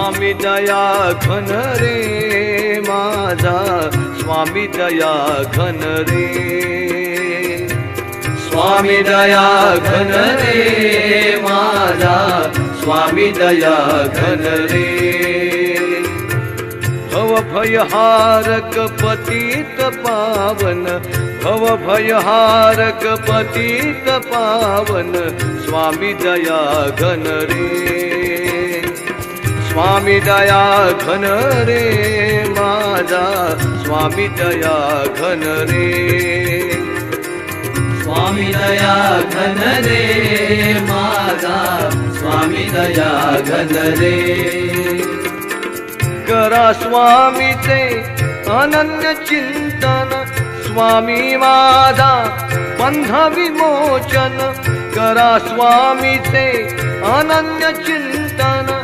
स्वामी दया घन रे माझा स्वामी दया घन रे स्वामी दया घन रे माझा स्वामी दया घन रे भव भयहारक पतित पावन भव भयहारक पतित पावन स्वामी दया घन रे स्वामी दया घन रे माझा स्वामी दया घन रे स्वामी दया घन रे माझा स्वामी दया घन रे करा स्वामीचे अनन्य चिंतन स्वामी माझा बंध विमोचन करा स्वामीचे अनन्य चिंतन